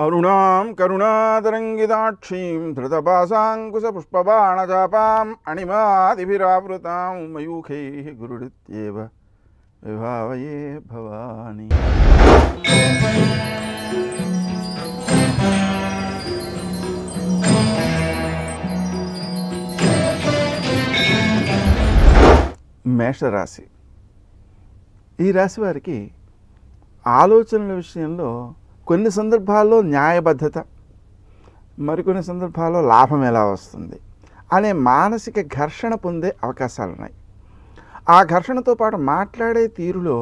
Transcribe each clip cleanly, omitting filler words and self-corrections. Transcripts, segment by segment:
అరుణాం కరుణాతరంగితాక్షీం ధృతపాశాంకుశపుష్పబాణచాపాం అణిమాదిభిరావృతాం మయూఖైః గురుడిత్యేవ విభావయే భవాని. మేషరాశి. ఈ రాశి వారికి ఆలోచనల విషయంలో కొన్ని సందర్భాల్లో న్యాయబద్ధత, మరికొన్ని సందర్భాల్లో లాభం ఎలా వస్తుంది అనే మానసిక ఘర్షణ పొందే అవకాశాలు ఉన్నాయి. ఆ ఘర్షణతో పాటు మాట్లాడే తీరులో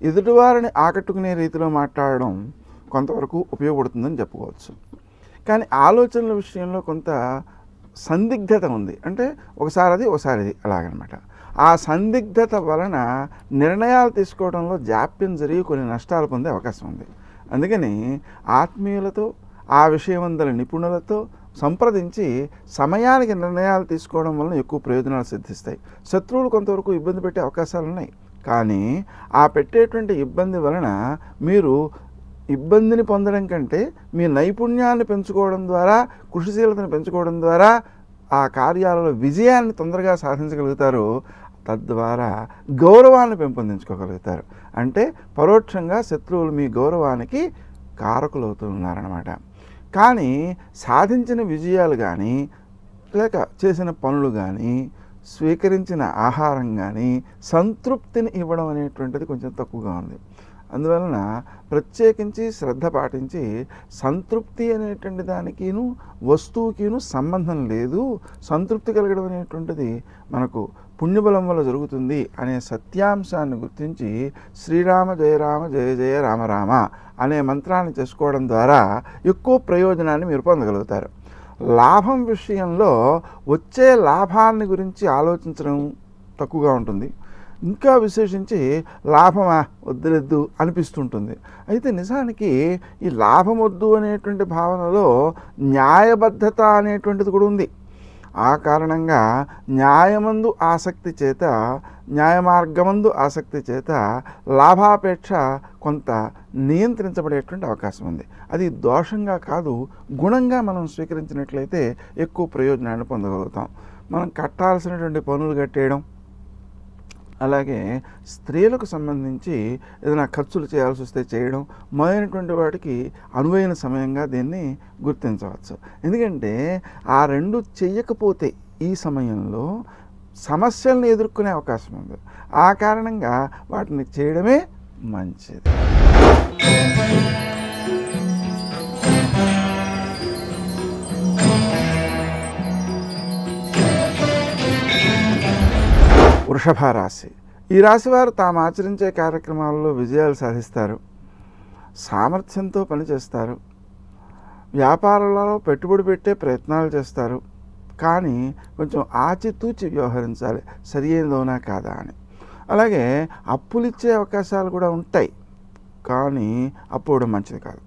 ఎదుటివారిని ఆకట్టుకునే రీతిలో మాట్లాడడం కొంతవరకు ఉపయోగపడుతుందని చెప్పుకోవచ్చు. కానీ ఆలోచనల విషయంలో కొంత సందిగ్ధత ఉంది. అంటే ఒకసారి అది ఒకసారి ఇది అలాగనమాట. ఆ సందిగ్ధత వలన నిర్ణయాలు తీసుకోవడంలో జాప్యం జరిగి కొన్ని నష్టాలు పొందే అవకాశం ఉంది. అందుకని ఆత్మీయులతో, ఆ విషయవంతుల నిపుణులతో సంప్రదించి సమయానికి నిర్ణయాలు తీసుకోవడం వలన ఎక్కువ ప్రయోజనాలు సిద్ధిస్తాయి. శత్రువులు కొంతవరకు ఇబ్బంది పెట్టే అవకాశాలు ఉన్నాయి. కానీ ఆ పెట్టేటువంటి ఇబ్బంది వలన మీరు ఇబ్బందిని పొందడం కంటే మీ నైపుణ్యాన్ని పెంచుకోవడం ద్వారా, కృషిశీలతను పెంచుకోవడం ద్వారా ఆ కార్యాలలో విజయాన్ని తొందరగా సాధించగలుగుతారు. తద్వారా గౌరవాన్ని పెంపొందించుకోగలుగుతారు. అంటే పరోక్షంగా శత్రువులు మీ గౌరవానికి కారకులవుతూ ఉన్నారన్నమాట. కానీ సాధించిన విజయాలు కానీ, లేక చేసిన పనులు కానీ, స్వీకరించిన ఆహారం కానీ సంతృప్తిని ఇవ్వడం అనేటువంటిది కొంచెం తక్కువగా ఉంది. అందువలన ప్రత్యేకించి శ్రద్ధ పాటించి సంతృప్తి అనేటువంటి దానికిను వస్తువుకిను సంబంధం లేదు, సంతృప్తి కలగడం అనేటువంటిది మనకు పుణ్యబలం వల్ల జరుగుతుంది అనే సత్యాంశాన్ని గుర్తించి శ్రీరామ జయ రామ జయ జయ రామ రామ అనే మంత్రాన్ని చేసుకోవడం ద్వారా ఎక్కువ ప్రయోజనాన్ని మీరు పొందగలుగుతారు. లాభం విషయంలో వచ్చే లాభాన్ని గురించి ఆలోచించడం తక్కువగా ఉంటుంది. ఇంకా విశేషించి లాభమా వద్దులెద్దు అనిపిస్తుంటుంది. అయితే నిజానికి ఈ లాభం వద్దు అనేటువంటి భావనలో న్యాయబద్ధత అనేటువంటిది కూడా ఉంది. ఆ కారణంగా న్యాయమందు ఆసక్తి చేత, న్యాయ మార్గమందు ఆసక్తి చేత లాభాపేక్ష కొంత నియంత్రించబడేటువంటి అవకాశం ఉంది. అది దోషంగా కాదు, గుణంగా మనం స్వీకరించినట్లయితే ఎక్కువ ప్రయోజనాన్ని పొందగలుగుతాం. మనం కట్టాల్సినటువంటి పనులు కట్టేయడం, అలాగే స్త్రీలకు సంబంధించి ఏదైనా ఖర్చులు చేయాల్సి వస్తే చేయడం మొదలైనటువంటి వాటికి అనువైన సమయంగా దీన్ని గుర్తించవచ్చు. ఎందుకంటే ఆ రెండు చెయ్యకపోతే ఈ సమయంలో సమస్యలను ఎదుర్కొనే అవకాశం ఉంది. ఆ కారణంగా వాటిని చేయడమే మంచిది. వృషభ రాశి. ఈ రాశి వారు తాము ఆచరించే కార్యక్రమాల్లో విజయాలు సాధిస్తారు, సామర్థ్యంతో పనిచేస్తారు, వ్యాపారాలలో పెట్టుబడి పెట్టే ప్రయత్నాలు చేస్తారు. కానీ కొంచెం ఆచితూచి వ్యవహరించాలి, సరి అయినదోనా కాదా అని. అలాగే అప్పులిచ్చే అవకాశాలు కూడా ఉంటాయి, కానీ అప్పుడు మంచిది కాదు.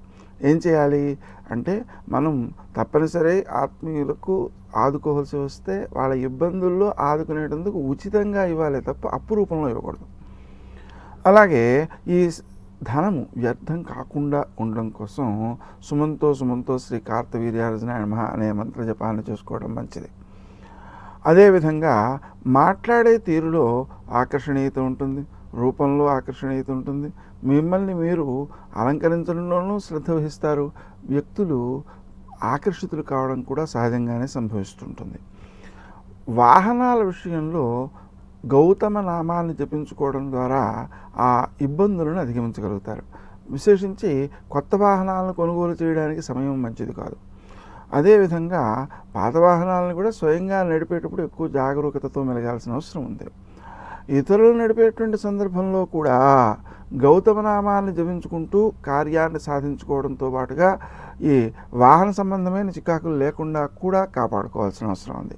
ఏం చేయాలి అంటే, మనం తప్పనిసరి ఆత్మీయులకు ఆదుకోవాల్సి వస్తే వాళ్ళ ఇబ్బందుల్లో ఆదుకునేటందుకు ఉచితంగా ఇవ్వాలి తప్ప అప్పు రూపంలో ఇవ్వకూడదు. అలాగే ఈ ధనము వ్యర్థం కాకుండా ఉండడం కోసం సుమంతో సుమంతో శ్రీ కార్తవీర్యార్జునాయ నమః అనే మంత్ర జపాన్ని చేసుకోవడం మంచిది. అదేవిధంగా మాట్లాడే తీరులో ఆకర్షణీయత ఉంటుంది, రూపంలో ఆకర్షణీయత ఉంటుంది, మిమ్మల్ని మీరు అలంకరించడంలోనూ శ్రద్ధ వహిస్తారు. వ్యక్తులు ఆకర్షితులు కావడం కూడా సహజంగానే సంభవిస్తుంటుంది. వాహనాల విషయంలో గౌతమ నామాన్ని జపించుకోవడం ద్వారా ఆ ఇబ్బందులను అధిగమించగలుగుతారు. విశేషించి కొత్త వాహనాలను కొనుగోలు చేయడానికి సమయం మంచిది కాదు. అదేవిధంగా పాత వాహనాలను కూడా స్వయంగా నడిపేటప్పుడు ఎక్కువ జాగరూకతతో మెలగాల్సిన అవసరం ఉంది. ఇతరులు నడిపేటువంటి సందర్భంలో కూడా గౌతమనామాన్ని జపించుకుంటూ కార్యాన్ని సాధించుకోవడంతో పాటుగా ఈ వాహన సంబంధమైన చికాకులు లేకుండా కూడా కాపాడుకోవాల్సిన అవసరం ఉంది.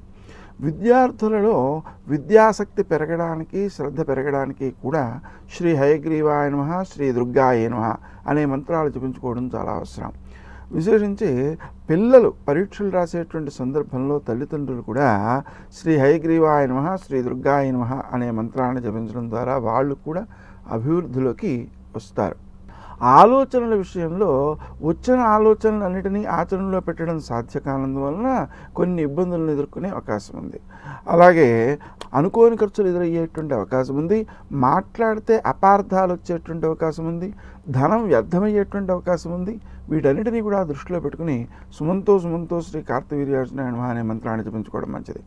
విద్యార్థులలో విద్యాసక్తి పెరగడానికి, శ్రద్ధ పెరగడానికి కూడా శ్రీ హయగ్రీవాయ నమః, శ్రీ దుర్గాయ నమః అనే మంత్రాలు జపించుకోవడం చాలా అవసరం. విశేషించి పిల్లలు పరీక్షలు రాసేటువంటి సందర్భంలో తల్లిదండ్రులు కూడా శ్రీ హయగ్రీవాయ నమః, శ్రీ దుర్గాయ నమః అనే మంత్రాన్ని జపించడం ద్వారా వాళ్ళు కూడా అభివృద్ధిలోకి వస్తారు. ఆలోచనల విషయంలో వచ్చిన ఆలోచనలన్నిటినీ ఆచరణలో పెట్టడం సాధ్య కానందువలన కొన్ని ఇబ్బందులను ఎదుర్కొనే అవకాశం ఉంది. అలాగే అనుకోని ఖర్చులు ఎదురయ్యేటువంటి అవకాశం ఉంది. మాట్లాడితే అపార్థాలు వచ్చేటువంటి అవకాశం ఉంది. ధనం వ్యర్థమయ్యేటువంటి అవకాశం ఉంది. వీటన్నిటినీ కూడా దృష్టిలో పెట్టుకుని సుమంతో శ్రీ కార్తవీర్యార్జునాయ నమః అనే మంత్రాన్ని జపించుకోవడం మంచిది.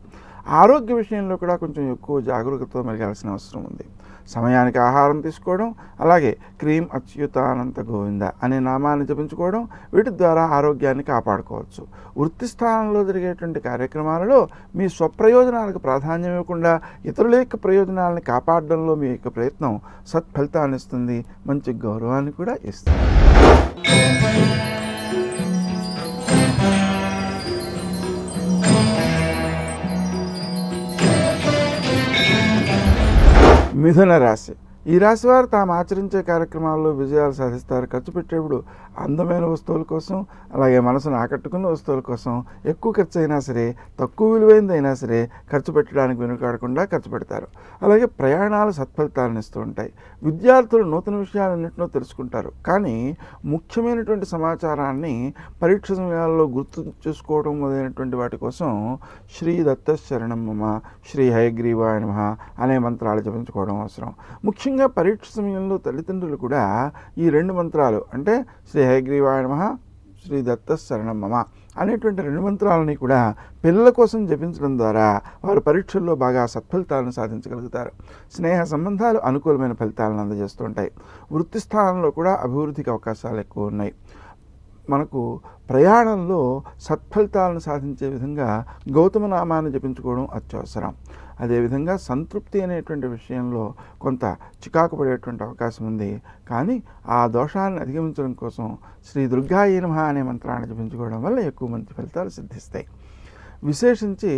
ఆరోగ్య విషయంలో కూడా కొంచెం ఎక్కువ జాగరూకతతో మెలగాల్సిన అవసరం ఉంది. సమయానికి ఆహారం తీసుకోవడం, అలాగే క్రీం అచ్యుతానంత గోవింద అనే నామాన్ని జపించుకోవడం, వీటి ద్వారా ఆరోగ్యాన్ని కాపాడుకోవచ్చు. వృత్తి స్థానంలో జరిగేటువంటి కార్యక్రమాలలో మీ స్వప్రయోజనాలకు ప్రాధాన్యం ఇవ్వకుండా ఇతరుల యొక్క ప్రయోజనాలను కాపాడడంలో మీ యొక్క ప్రయత్నం సత్ఫలితాన్ని ఇస్తుంది, మంచి గౌరవాన్ని కూడా ఇస్తుంది. మిథున రాశి. ఈ రాశి వారు తాము ఆచరించే కార్యక్రమాల్లో విజయాలు సాధిస్తారు. ఖర్చు పెట్టేప్పుడు అందమైన వస్తువుల కోసం, అలాగే మనసును ఆకట్టుకున్న వస్తువుల కోసం ఎక్కువ ఖర్చు అయినా సరే, తక్కువ విలువైనదైనా సరే ఖర్చు పెట్టడానికి వెనుకాడకుండా ఖర్చు పెడతారు. అలాగే ప్రయాణాలు సత్ఫలితాలను ఇస్తూ ఉంటాయి. విద్యార్థులు నూతన విషయాలన్నింటినో తెలుసుకుంటారు. కానీ ముఖ్యమైనటువంటి సమాచారాన్ని పరీక్ష సమయాల్లో గుర్తు చేసుకోవడం మొదలైనటువంటి వాటి కోసం శ్రీ దత్త శరణం మమ, శ్రీ హయగ్రీవాయ నమః అనే మంత్రాలు జపించుకోవడం అవసరం. ముఖ్యంగా పరీక్ష సమయంలో తల్లిదండ్రులు కూడా ఈ రెండు మంత్రాలు అంటే శ్రీ హయగ్రీవాయ నమః, శ్రీ దత్త శరణం మమ అనేటువంటి రెండు మంత్రాలని కూడా పిల్లల కోసం జపించడం ద్వారా వారు పరీక్షల్లో బాగా సత్ఫలితాలను సాధించగలుగుతారు. స్నేహ సంబంధాలు అనుకూలమైన ఫలితాలను అందజేస్తుంటాయి. వృత్తి స్థానంలో కూడా అభివృద్ధికి అవకాశాలు ఎక్కువ ఉన్నాయి. మనకు ప్రయాణంలో సత్ఫలితాలను సాధించే విధంగా గౌతమ నామాన్ని జపించుకోవడం అత్యవసరం. అదేవిధంగా సంతృప్తి అనేటువంటి విషయంలో కొంత చికాకు పడేటువంటి అవకాశం ఉంది. కానీ ఆ దోషాన్ని అధిగమించడం కోసం శ్రీ దుర్గాయ నమః అనే మంత్రాన్ని జపించుకోవడం వల్ల ఎక్కువ మంచి ఫలితాలు సిద్ధిస్తాయి. విశేషించి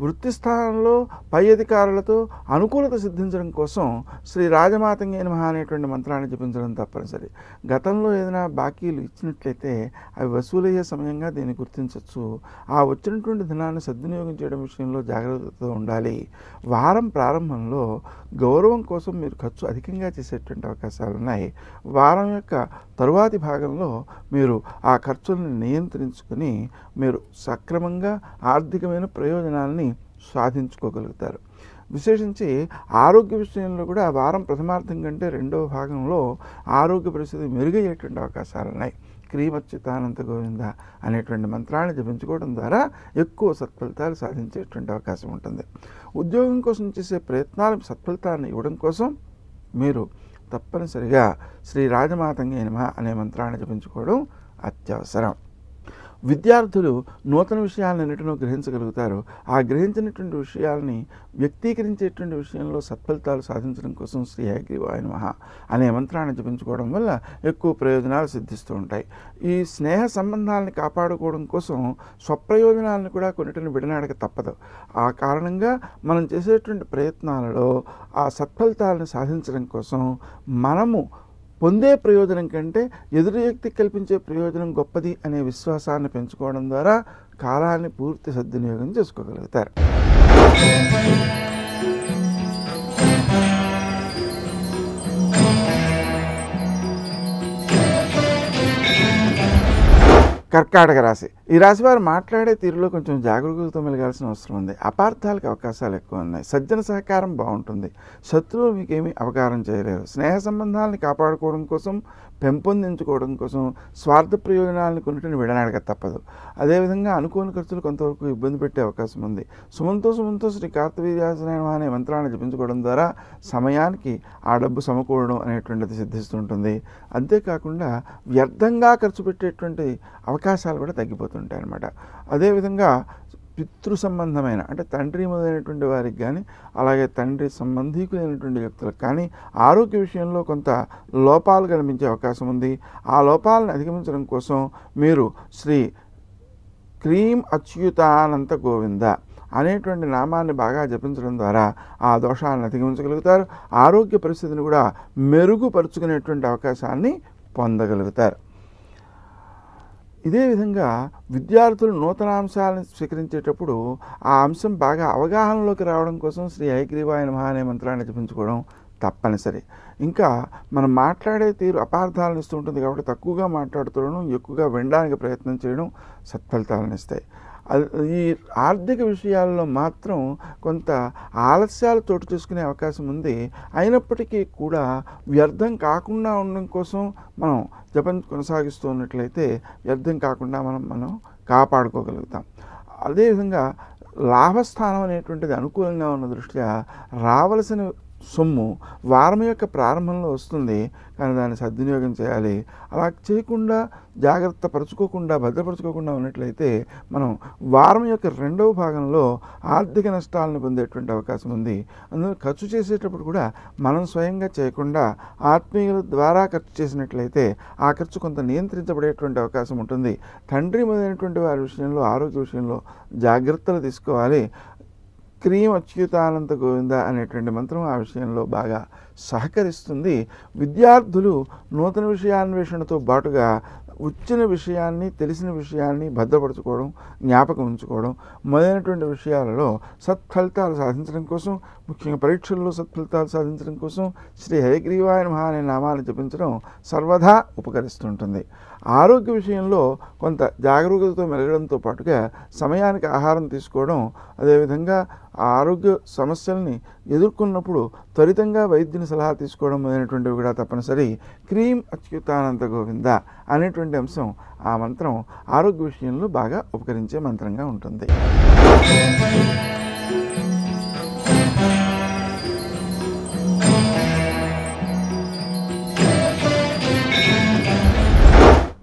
వృత్తి స్థానంలో పై అధికారులతో అనుకూలత సిద్ధించడం కోసం శ్రీ రాజమాతంగే నమః అనేటువంటి మంత్రాన్ని జపించడం తప్పనిసరి. గతంలో ఏదైనా బాకీలు ఇచ్చినట్లయితే అవి వసూలయ్యే సమయంగా దీన్ని గుర్తించవచ్చు. ఆ వచ్చినటువంటి ధనాన్ని సద్వినియోగం చేయడం విషయంలో జాగ్రత్తతో ఉండాలి. వారం ప్రారంభంలో గౌరవం కోసం మీరు ఖర్చు అధికంగా చేసేటువంటి అవకాశాలు ఉన్నాయి. వారం యొక్క తరువాతి భాగంలో మీరు ఆ ఖర్చులను నియంత్రించుకొని మీరు సక్రమంగా ఆర్థికమైన ప్రయోజనాలని సాధించుకోగలుగుతారు. విశేషించి ఆరోగ్య విషయంలో కూడా వారం ప్రథమార్థం కంటే రెండవ భాగంలో ఆరోగ్య పరిస్థితి మెరుగయ్యేటువంటి అవకాశాలు ఉన్నాయి. క్రీమచ్యుతానంత గోవింద అనేటువంటి మంత్రాన్ని జపించుకోవడం ద్వారా ఎక్కువ సత్ఫలితాలు సాధించేటువంటి అవకాశం ఉంటుంది. ఉద్యోగం కోసం చేసే ప్రయత్నాలకు సత్ఫలితాన్ని ఇవ్వడం కోసం మీరు తప్పనిసరిగా శ్రీ రాజమాతంగే నమః అనే మంత్రాన్ని జపించుకోవడం అత్యవసరం. విద్యార్థులు నూతన విషయాలన్నిటినో గ్రహించగలుగుతారు. ఆ గ్రహించినటువంటి విషయాలని వ్యక్తీకరించేటువంటి విషయంలో సత్ఫలితాలు సాధించడం కోసం శ్రీ హయగ్రీవాయ నమః అనే మంత్రాన్ని జపించుకోవడం వల్ల ఎక్కువ ప్రయోజనాలు సిద్ధిస్తూ ఉంటాయి. ఈ స్నేహ సంబంధాలను కాపాడుకోవడం కోసం స్వప్రయోజనాలను కూడా కొన్నిటిని విడనాడక తప్పదు. ఆ కారణంగా మనం చేసేటువంటి ప్రయత్నాలలో ఆ సత్ఫలితాలను సాధించడం కోసం మనము పొందే ప్రయోజనం కంటే ఎదురు వ్యక్తికి కల్పించే ప్రయోజనం గొప్పది అనే విశ్వాసాన్ని పెంచుకోవడం ద్వారా కాలాన్ని పూర్తి సద్వినియోగం చేసుకోగలుగుతారు. కర్కాటక రాశి. ఈ రాశి వారు మాట్లాడే తీరులో కొంచెం జాగరూకతతో మెలగాల్సిన అవసరం ఉంది. అపార్థాలకు అవకాశాలు ఎక్కువ ఉన్నాయి. సజ్జన సహకారం బాగుంటుంది. శత్రువులు మీకేమీ అపకారం చేయలేరు. స్నేహ సంబంధాలను కాపాడుకోవడం కోసం, పెంపొందించుకోవడం కోసం స్వార్థ ప్రయోజనాలను కొన్నిటిని విడనాడక తప్పదు. అదేవిధంగా అనుకోని ఖర్చులు కొంతవరకు ఇబ్బంది పెట్టే అవకాశం ఉంది. సుమంతో శ్రీ కార్తవీర్యార్జునాయ నమః అనే మంత్రాన్ని జపించుకోవడం ద్వారా సమయానికి ఆ డబ్బు సమకూడడం అనేటువంటిది సిద్ధిస్తుంటుంది. అంతేకాకుండా వ్యర్థంగా ఖర్చు పెట్టేటువంటి అవకాశాలు కూడా తగ్గిపోతుంటాయి అన్నమాట. అదేవిధంగా పితృ సంబంధమైన అంటే తండ్రి మొదలైనటువంటి వారికి కానీ, అలాగే తండ్రి సంబంధీకులైనటువంటి వ్యక్తులకు కానీ ఆరోగ్య విషయంలో కొంత లోపాలు కనిపించే అవకాశం ఉంది. ఆ లోపాలను అధిగమించడం కోసం మీరు శ్రీ క్రీం అచ్యుతానంత గోవింద అనేటువంటి నామాన్ని బాగా జపించడం ద్వారా ఆ దోషాలను అధిగమించగలుగుతారు. ఆరోగ్య పరిస్థితిని కూడా మెరుగుపరుచుకునేటువంటి అవకాశాన్ని పొందగలుగుతారు. ఇదే విధంగా విద్యార్థులు నూతన అంశాలను స్వీకరించేటప్పుడు ఆ అంశం బాగా అవగాహనలోకి రావడం కోసం శ్రీ హయగ్రీవాయ నమః అనే మంత్రాన్ని జపించుకోవడం తప్పనిసరి. ఇంకా మనం మాట్లాడే తీరు అపార్థాలను ఇస్తూ ఉంటుంది కాబట్టి తక్కువగా మాట్లాడుతుండడం, ఎక్కువగా వినడానికి ప్రయత్నం చేయడం సత్ఫలితాలను ఇస్తాయి. ఈ ఆర్థిక విషయాల్లో మాత్రం కొంత ఆలస్యాలు చోటు చేసుకునే అవకాశం ఉంది. అయినప్పటికీ కూడా వ్యర్థం కాకుండా ఉండడం కోసం మనం జపం కొనసాగిస్తూ ఉన్నట్లయితే వ్యర్థం కాకుండా మనం కాపాడుకోగలుగుతాం. అదేవిధంగా లాభస్థానం అనేటువంటిది అనుకూలంగా ఉన్న దృష్ట్యా రావలసిన సొమ్ము వారం యొక్క ప్రారంభంలో వస్తుంది, కానీ దాన్ని సద్వినియోగం చేయాలి. అలా చేయకుండా జాగ్రత్త పరుచుకోకుండా భద్రపరుచుకోకుండా ఉన్నట్లయితే మనం వారం యొక్క రెండవ భాగంలో ఆర్థిక నష్టాలను పొందేటువంటి అవకాశం ఉంది. అందులో ఖర్చు చేసేటప్పుడు కూడా మనం స్వయంగా చేయకుండా ఆత్మీయుల ద్వారా ఖర్చు చేసినట్లయితే ఆ ఖర్చు కొంత నియంత్రించబడేటువంటి అవకాశం ఉంటుంది. తండ్రి మొదలైనటువంటి వారి విషయంలో ఆరోగ్య విషయంలో జాగ్రత్తలు తీసుకోవాలి. క్రీం అచ్యుతానంత గోవింద అనేటువంటి మంత్రం ఆ విషయంలో బాగా సహకరిస్తుంది. విద్యార్థులు నూతన విషయాన్వేషణతో పాటుగా వచ్చిన విషయాన్ని తెలిసిన విషయాన్ని భద్రపరచుకోవడం, జ్ఞాపకం ఉంచుకోవడం మొదలైనటువంటి విషయాలలో సత్ఫలితాలు సాధించడం కోసం, ముఖ్యంగా పరీక్షల్లో సత్ఫలితాలు సాధించడం కోసం శ్రీ హయగ్రీవాయ నమః అనే నామాన్ని జపించడం సర్వదా ఉపకరిస్తుంటుంది. ఆరోగ్య విషయంలో కొంత జాగరూకతతో మెలగడంతో పాటుగా సమయానికి ఆహారం తీసుకోవడం, అదేవిధంగా ఆరోగ్య సమస్యల్ని ఎదుర్కొన్నప్పుడు త్వరితంగా వైద్యుని సలహా తీసుకోవడం మొదలైనటువంటివి కూడా తప్పనిసరి. క్రీం అచ్యుతానంత గోవింద అనేటువంటి అంశం ఆ మంత్రం ఆరోగ్య విషయంలో బాగా ఉపకరించే మంత్రంగా ఉంటుంది.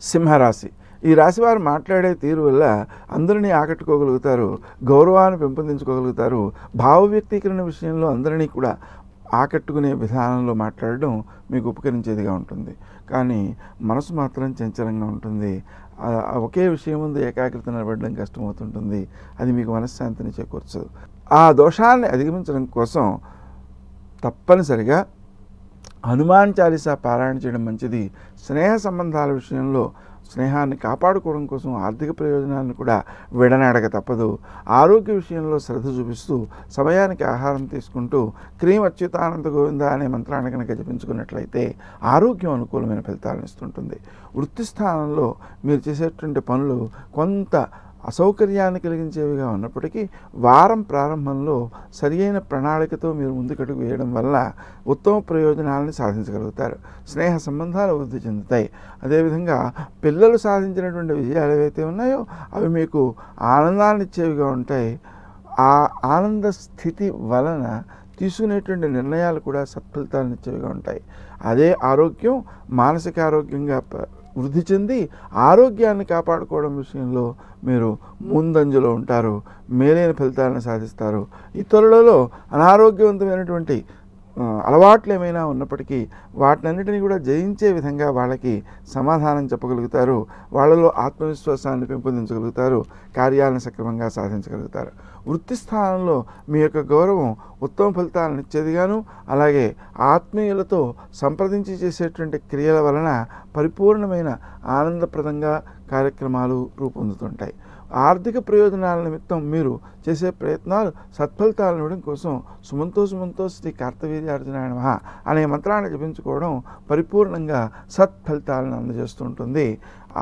సింహరాశి. ఈ రాశి వారు మాట్లాడే తీరు వల్ల అందరినీ ఆకట్టుకోగలుగుతారు, గౌరవాన్ని పెంపొందించుకోగలుగుతారు. భావ వ్యక్తీకరణ విషయంలో అందరినీ కూడా ఆకట్టుకునే విధానంలో మాట్లాడడం మీకు ఉపకరించేదిగా ఉంటుంది. కానీ మనసు మాత్రం చంచలంగా ఉంటుంది. ఒకే విషయం ముందు ఏకాగ్రత నిలబడడం కష్టమవుతుంటుంది. అది మీకు మనశ్శాంతిని చేకూర్చదు. ఆ దోషాన్ని అధిగమించడం కోసం తప్పనిసరిగా హనుమాన్ చాలీసా పారాయణ చేయడం మంచిది. స్నేహ సంబంధాల విషయంలో స్నేహాన్ని కాపాడుకోవడం కోసం ఆర్థిక ప్రయోజనాలను కూడా విడనాడక తప్పదు. ఆరోగ్య విషయంలో శ్రద్ధ చూపిస్తూ సమయానికి ఆహారం తీసుకుంటూ క్రీం అచ్యుతానంత గోవింద అనే మంత్రాన్ని కనుక జపించుకున్నట్లయితే ఆరోగ్యం అనుకూలమైన ఫలితాలను ఇస్తుంటుంది. వృత్తి స్థానంలో మీరు చేసేటువంటి పనులు కొంత అసౌకర్యాన్ని కలిగించేవిగా ఉన్నప్పటికీ వారం ప్రారంభంలో సరియైన ప్రణాళికతో మీరు ముందుకడుగు వేయడం వల్ల ఉత్తమ ప్రయోజనాలను సాధించగలుగుతారు. స్నేహ సంబంధాలు వృద్ధి చెందుతాయి. అదేవిధంగా పిల్లలు సాధించినటువంటి విజయాలు ఏవైతే ఉన్నాయో అవి మీకు ఆనందాన్ని ఇచ్చేవిగా ఉంటాయి. ఆ ఆనంద స్థితి వలన తీసుకునేటువంటి నిర్ణయాలు కూడా సత్ఫలితాలను ఇచ్చేవిగా ఉంటాయి. అదే ఆరోగ్యం మానసిక ఆరోగ్యంగా వృద్ధి చెంది ఆరోగ్యాన్ని కాపాడుకోవడం విషయంలో మీరు ముందంజలో ఉంటారు, మేలైన ఫలితాలను సాధిస్తారు. ఇతరులలో అనారోగ్యవంతమైనటువంటి అలవాట్లు ఏమైనా ఉన్నప్పటికీ వాటినన్నిటినీ కూడా జయించే విధంగా వాళ్ళకి సమాధానం చెప్పగలుగుతారు. వాళ్ళలో ఆత్మవిశ్వాసాన్ని పెంపొందించగలుగుతారు, కార్యాలను సక్రమంగా సాధించగలుగుతారు. వృత్తి స్థానంలో మీ యొక్క గౌరవం ఉత్తమ ఫలితాలను ఇచ్చేదిగాను, అలాగే ఆత్మీయులతో సంప్రదించి చేసేటువంటి క్రియల వలన పరిపూర్ణమైన ఆనందప్రదంగా కార్యక్రమాలు రూపొందుతుంటాయి. ఆర్థిక ప్రయోజనాల నిమిత్తం మీరు చేసే ప్రయత్నాలు సత్ఫలితాలను ఇవ్వడం కోసం సుమంతో శ్రీ కార్తవీర్యార్జునాయ నమః అనే మంత్రాన్ని జపించుకోవడం పరిపూర్ణంగా సత్ఫలితాలను అందజేస్తుంటుంది.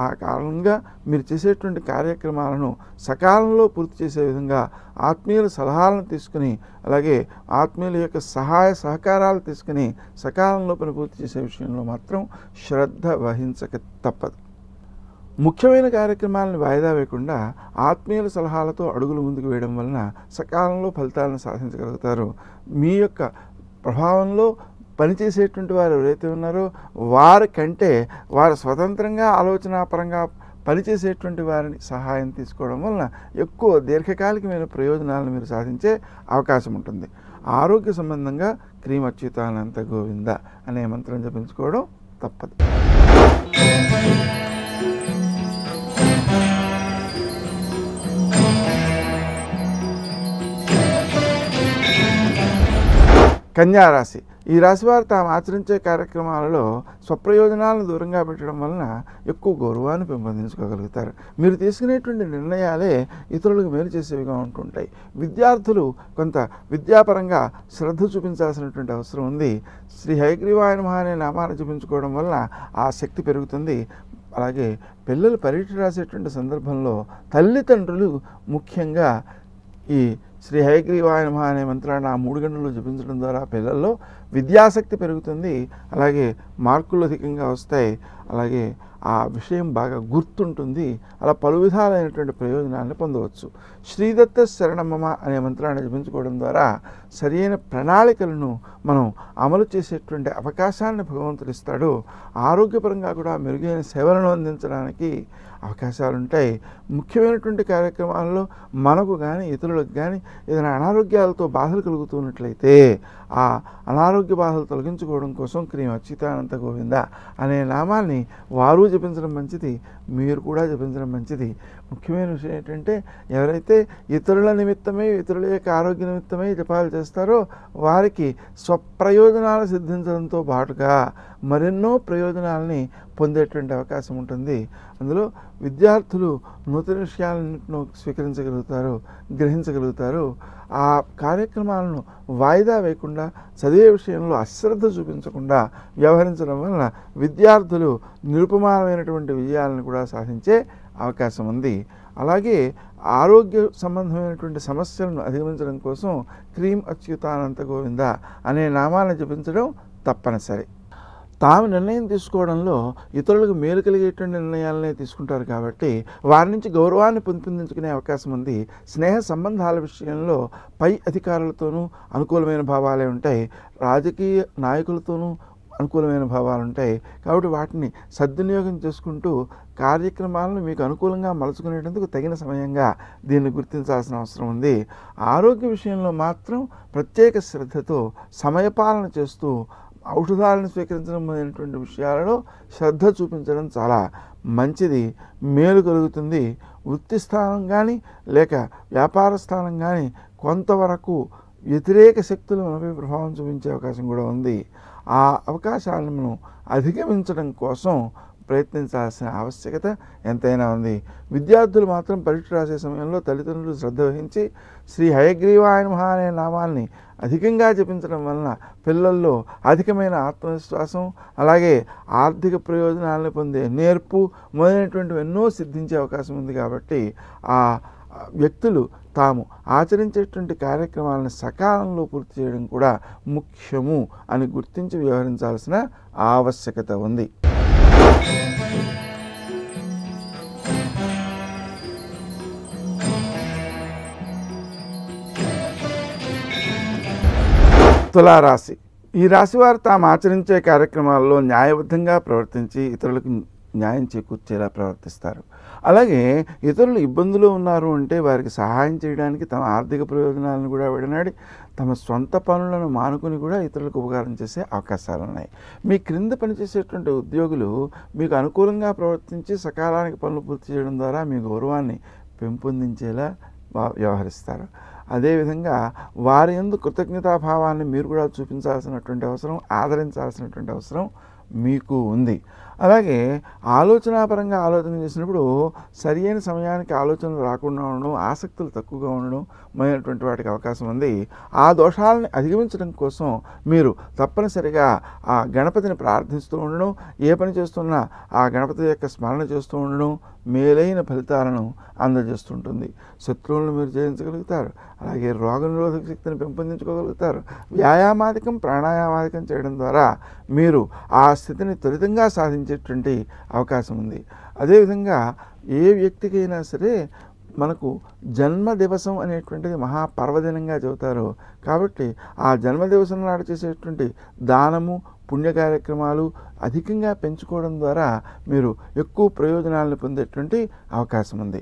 ఆ కారణంగా మీరు చేసేటువంటి కార్యక్రమాలను సకాలంలో పూర్తి చేసే విధంగా ఆత్మీయుల సలహాలను తీసుకుని, అలాగే ఆత్మీయుల యొక్క సహాయ సహకారాలు తీసుకుని సకాలంలో పని పూర్తి చేసే విషయంలో మాత్రం శ్రద్ధ వహించక తప్పదు. ముఖ్యమైన కార్యక్రమాలను వాయిదా వేయకుండా ఆత్మీయుల సలహాలతో అడుగులు ముందుకు వేయడం వలన సకాలంలో ఫలితాలను సాధించగలుగుతారు. మీ యొక్క ప్రభావంలో పనిచేసేటువంటి వారు ఎవరైతే ఉన్నారో వారికంటే వారు స్వతంత్రంగా ఆలోచనాపరంగా పనిచేసేటువంటి వారిని సహాయం తీసుకోవడం వలన ఎక్కువ దీర్ఘకాలికమైన ప్రయోజనాలను మీరు సాధించే అవకాశం ఉంటుంది. ఆరోగ్య సంబంధంగా క్రీం అచ్యుతానంత గోవింద అనే మంత్రం జపించుకోవడం తప్పదు. కన్యారాశి. ఈ రాశివారు తాము ఆచరించే కార్యక్రమాలలో స్వప్రయోజనాలను దూరంగా పెట్టడం వలన ఎక్కువ గౌరవాన్ని పెంపొందించుకోగలుగుతారు. మీరు తీసుకునేటువంటి నిర్ణయాలే ఇతరులకు మేలు చేసేవిగా ఉంటుంటాయి. విద్యార్థులు కొంత విద్యాపరంగా శ్రద్ధ చూపించాల్సినటువంటి అవసరం ఉంది. శ్రీ హయగ్రీవాయ నమః అనే నామాన్ని చూపించుకోవడం వలన ఆ శక్తి పెరుగుతుంది. అలాగే పిల్లలు పరీక్ష రాసేటువంటి సందర్భంలో తల్లిదండ్రులు ముఖ్యంగా ఈ శ్రీ హయగ్రీవాయ నమః అనే మంత్రాన్ని ఆ 3 గంటలు జపించడం ద్వారా పిల్లల్లో విద్యాసక్తి పెరుగుతుంది. అలాగే మార్కులు అధికంగా వస్తాయి. అలాగే ఆ విషయం బాగా గుర్తుంటుంది. అలా పలు విధాలైనటువంటి ప్రయోజనాలను పొందవచ్చు. శ్రీదత్త శరణమమ అనే మంత్రాన్ని జపించుకోవడం ద్వారా సరైన ప్రణాళికలను మనం అమలు చేసేటువంటి అవకాశాన్ని భగవంతుడు ఇస్తాడు. ఆరోగ్యపరంగా కూడా మెరుగైన సేవలను అందించడానికి అవకాశాలు ఉంటాయి. ముఖ్యమైనటువంటి కార్యక్రమాల్లో మనకు కానీ ఇతరులకు కానీ ఏదైనా అనారోగ్యాలతో బాధలు కలుగుతున్నట్లయితే ఆ అనారోగ్య బాధలు తొలగించుకోవడం కోసం క్రీం అచ్యుతానంత గోవింద అనే నామాన్ని వారు జపించడం మంచిది, మీరు కూడా జపించడం మంచిది. ముఖ్యమైన విషయం ఏంటంటే ఎవరైతే ఇతరుల నిమిత్తమై ఇతరుల యొక్క ఆరోగ్య నిమిత్తమై జపాలు చేస్తారో వారికి స్వప్రయోజనాలు సిద్ధించడంతో పాటుగా మరెన్నో ప్రయోజనాలని పొందేటువంటి అవకాశం ఉంటుంది. అందులో విద్యార్థులు నూతన విషయాలను స్వీకరించగలుగుతారు, గ్రహించగలుగుతారు. ఆ కార్యక్రమాలను వాయిదా వేయకుండా చదివే విషయంలో అశ్రద్ధ చూపించకుండా వ్యవహరించడం వలన విద్యార్థులు నిరుపమానమైనటువంటి విజయాలను కూడా సాధించే అవకాశం ఉంది. అలాగే ఆరోగ్య సంబంధమైనటువంటి సమస్యలను అధిగమించడం కోసం క్రీం అచ్యుతానంత గోవింద అనే నామాన్ని జపించడం తప్పనిసరి. తాము నిర్ణయం తీసుకోవడంలో ఇతరులకు మేలు కలిగేటువంటి నిర్ణయాలనే తీసుకుంటారు కాబట్టి వారి నుంచి గౌరవాన్ని పెంపొందించుకునే అవకాశం ఉంది. స్నేహ సంబంధాల విషయంలో పై అధికారులతోనూ అనుకూలమైన భావాలే ఉంటాయి. రాజకీయ నాయకులతోనూ అనుకూలమైన భావాలు ఉంటాయి. కాబట్టి వాటిని సద్వినియోగం చేసుకుంటూ కార్యక్రమాలను మీకు అనుకూలంగా మలుచుకునేందుకు తగిన సమయంగా దీన్ని గుర్తించాల్సిన అవసరం ఉంది. ఆరోగ్య విషయంలో మాత్రం ప్రత్యేక శ్రద్ధతో సమయపాలన చేస్తూ ఔషధాలను స్వీకరించడం అనేటువంటి విషయాలలో శ్రద్ధ చూపించడం చాలా మంచిది, మేలు కలుగుతుంది. వృత్తి స్థానం కానీ లేక వ్యాపార స్థానం కానీ కొంతవరకు వ్యతిరేక శక్తులు మనపై ప్రభావం చూపించే అవకాశం కూడా ఉంది. ఆ అవకాశాలను అధిగమించడం కోసం ప్రయత్నించాల్సిన ఆవశ్యకత ఎంతైనా ఉంది. విద్యార్థులు మాత్రం పరీక్ష రాసే సమయంలో తల్లిదండ్రులు శ్రద్ధ వహించి శ్రీ హయగ్రీవాయ నమః అనే నామాన్ని అధికంగా జపించడం వలన పిల్లల్లో అధికమైన ఆత్మవిశ్వాసం అలాగే ఆర్థిక ప్రయోజనాలను పొందే నేర్పు మొదలైనటువంటివి ఎన్నో సిద్ధించే అవకాశం ఉంది. కాబట్టి ఆ వ్యక్తులు తాము ఆచరించేటువంటి కార్యక్రమాలను సకాలంలో పూర్తి చేయడం కూడా ముఖ్యము అని గుర్తించి వ్యవహరించాల్సిన ఆవశ్యకత ఉంది. తులారాశి. ఈ రాశి వారు తాము ఆచరించే కార్యక్రమాల్లో న్యాయబద్ధంగా ప్రవర్తించి ఇతరులకు న్యాయం చేకూర్చేలా ప్రవర్తిస్తారు. అలాగే ఇతరులు ఇబ్బందులు ఉన్నారు అంటే వారికి సహాయం చేయడానికి తమ ఆర్థిక ప్రయోజనాలను కూడా విడనాడి తమ సొంత పనులను మానుకొని కూడా ఇతరులకు ఉపకారం చేసే అవకాశాలు ఉన్నాయి. మీ క్రింద పనిచేసేటువంటి ఉద్యోగులు మీకు అనుకూలంగా ప్రవర్తించి సకాలానికి పనులు పూర్తి చేయడం ద్వారా మీ గౌరవాన్ని పెంపొందించేలా వ్యవహరిస్తారు. అదేవిధంగా వారి యందు కృతజ్ఞతాభావాన్ని మీరు కూడా చూపించాల్సినటువంటి అవసరం, ఆదరించాల్సినటువంటి అవసరం మీకు ఉంది. అలాగే ఆలోచనాపరంగా ఆలోచన చేసినప్పుడు సరి అయిన సమయానికి ఆలోచనలు రాకుండా ఉండడం, ఆసక్తులు తక్కువగా ఉండడం మొదలైనటువంటి వాటికి అవకాశం ఉంది. ఆ దోషాలని అధిగమించడం కోసం మీరు తప్పనిసరిగా ఆ గణపతిని ప్రార్థిస్తూ ఉండడం, ఏ పని చేస్తున్నా ఆ గణపతి యొక్క స్మరణ చేస్తూ ఉండడం మేలైన ఫలితాలను అందజేస్తుంటుంది. శత్రువులను మీరు జయించగలుగుతారు. అలాగే రోగనిరోధక శక్తిని పెంపొందించుకోగలుగుతారు. వ్యాయామాధికం ప్రాణాయామాధికం చేయడం ద్వారా మీరు ఆ స్థితిని త్వరితంగా సాధించేటువంటి అవకాశం ఉంది. అదేవిధంగా ఏ వ్యక్తికైనా సరే మనకు జన్మదివసం అనేటువంటిది మహాపర్వదినంగా చెబుతారు. కాబట్టి ఆ జన్మదివసం నాడు చేసేటువంటి దానము పుణ్య కార్యక్రమాలు అధికంగా పెంచుకోవడం ద్వారా మీరు ఎక్కువ ప్రయోజనాలను పొందేటువంటి అవకాశం ఉంది.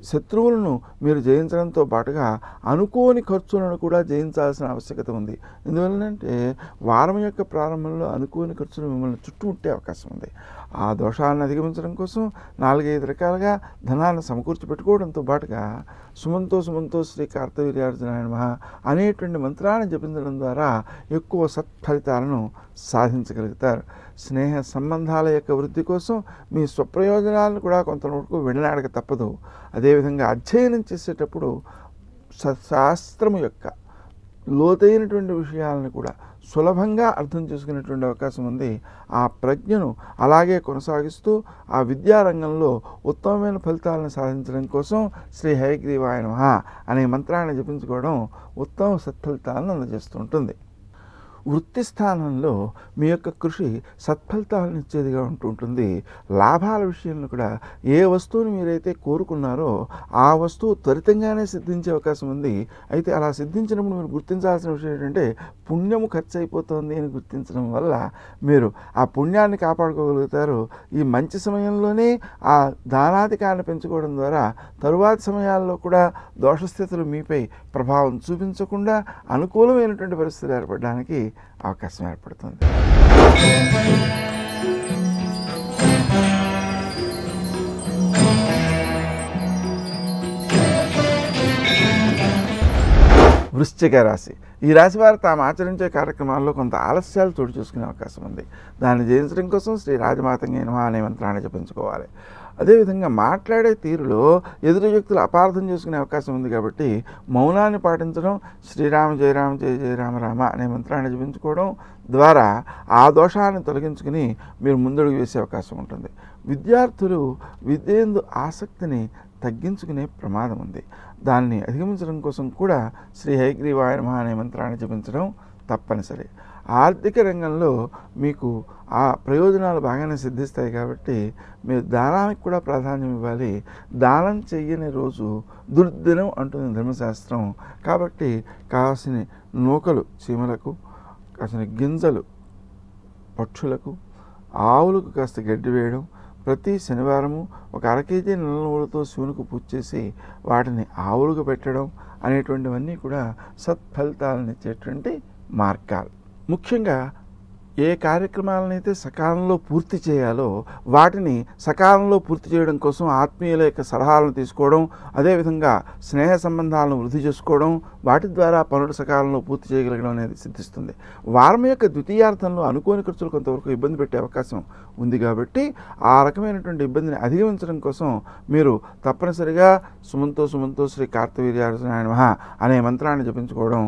శత్రువులను మీరు జయించడంతో పాటుగా అనుకోని ఖర్చులను కూడా జయించాల్సిన ఆవశ్యకత ఉంది. ఎందువలనంటే వారం యొక్క ప్రారంభంలో అనుకోని ఖర్చులు మిమ్మల్ని చుట్టుముట్టే అవకాశం ఉంది. ఆ దోషాలను అధిగమించడం కోసం 4-5 రకాలుగా ధనాన్ని సమకూర్చి పెట్టుకోవడంతో పాటుగా సుమంతో శ్రీ కార్తవీర్యార్జునాయ నమః అనేటువంటి మంత్రాన్ని జపించడం ద్వారా ఎక్కువ సత్ఫలితాలను సాధించగలుగుతారు. స్నేహ సంబంధాల యొక్క వృద్ధి కోసం మీ స్వప్రయోజనాలను కూడా కొంతవరకు విడనాడక తప్పదు. అదేవిధంగా అధ్యయనం చేసేటప్పుడు శాస్త్రము యొక్క లోతైనటువంటి విషయాలను కూడా సులభంగా అర్థం చేసుకునేటువంటి అవకాశం ఉంది. ఆ ప్రజ్ఞను అలాగే కొనసాగిస్తూ ఆ విద్యారంగంలో ఉత్తమమైన ఫలితాలను సాధించడం కోసం శ్రీ హయగ్రీవాయ నమః అనే మంత్రాన్ని జపించుకోవడం ఉత్తమ సత్ఫలితాలను అందజేస్తూ ఉంటుంది. వృత్తి స్థానంలో మీ యొక్క కృషి సత్ఫలితాలను ఇచ్చేదిగా ఉంటుంటుంది. లాభాల విషయంలో కూడా ఏ వస్తువుని మీరైతే కోరుకున్నారో ఆ వస్తువు త్వరితంగానే సిద్ధించే అవకాశం ఉంది. అయితే అలా సిద్ధించినప్పుడు మీరు గుర్తించాల్సిన విషయం ఏంటంటే పుణ్యము ఖర్చు అయిపోతుంది అని గుర్తించడం వల్ల మీరు ఆ పుణ్యాన్ని కాపాడుకోగలుగుతారు. ఈ మంచి సమయంలోనే ఆ దానాధికాన్ని పెంచుకోవడం ద్వారా తరువాతి సమయాల్లో కూడా దోషస్థితులు మీపై ప్రభావం చూపించకుండా అనుకూలమైనటువంటి పరిస్థితులు ఏర్పడడానికి అవకాశం ఏర్పడుతుంది. వృశ్చిక రాశి. ఈ రాశి వారు తాము ఆచరించే కార్యక్రమాల్లో కొంత ఆలస్యాలు చోటు చేసుకునే అవకాశం ఉంది. దాన్ని జయించడం కోసం శ్రీ రాజమాతంగే నమః అనే మంత్రాన్ని జపించుకోవాలి. అదేవిధంగా మాట్లాడే తీరులో ఎదురు వ్యక్తులు అపార్థం చేసుకునే అవకాశం ఉంది కాబట్టి మౌనాన్ని పాటించడం, శ్రీరామ జయ రామ జయ జయ రామ రామ అనే మంత్రాన్ని జపించుకోవడం ద్వారా ఆ దోషాన్ని తొలగించుకుని మీరు ముందడుగు వేసే అవకాశం ఉంటుంది. విద్యార్థులు విద్యందు ఆసక్తిని తగ్గించుకునే ప్రమాదం ఉంది. దాన్ని అధిగమించడం కోసం కూడా శ్రీ హయగ్రీవాయ నమః అనే మంత్రాన్ని జపించడం తప్పనిసరి. ఆర్థిక రంగంలో మీకు ఆ ప్రయోజనాలు బాగానే సిద్ధిస్తాయి కాబట్టి మీరు దానానికి కూడా ప్రాధాన్యం ఇవ్వాలి. దానం చెయ్యని రోజు దుర్దినం అంటుంది ధర్మశాస్త్రం. కాబట్టి కాసిన నూకలు చీమలకు, కాసిన గింజలు పక్షులకు, ఆవులకు కాస్త గడ్డి వేయడం, ప్రతి శనివారము ఒక 1/2 కేజీ నల్ల నువ్వులతో శివునికి పూజ చేసి వాటిని ఆవులకు పెట్టడం అనేటువంటివన్నీ కూడా సత్ఫలితాలను ఇచ్చేటువంటి మార్గాలు. ముఖ్యంగా ఏ కార్యక్రమాలనైతే సకాలంలో పూర్తి చేయాలో వాటిని సకాలంలో పూర్తి చేయడం కోసం ఆత్మీయుల యొక్క సలహాలను తీసుకోవడం, అదేవిధంగా స్నేహ సంబంధాలను వృద్ధి చేసుకోవడం, వాటి ద్వారా పనులు సకాలంలో పూర్తి చేయగలగడం అనేది సిద్ధిస్తుంది. వారం యొక్క ద్వితీయార్థంలో అనుకోని ఖర్చులు కొంతవరకు ఇబ్బంది పెట్టే అవకాశం ఉంది కాబట్టి ఆ రకమైనటువంటి ఇబ్బందిని అధిగమించడం కోసం మీరు తప్పనిసరిగా సుమంతో శ్రీ కార్తవీర్యార్జునాయ నమః అనే మంత్రాన్ని జపించుకోవడం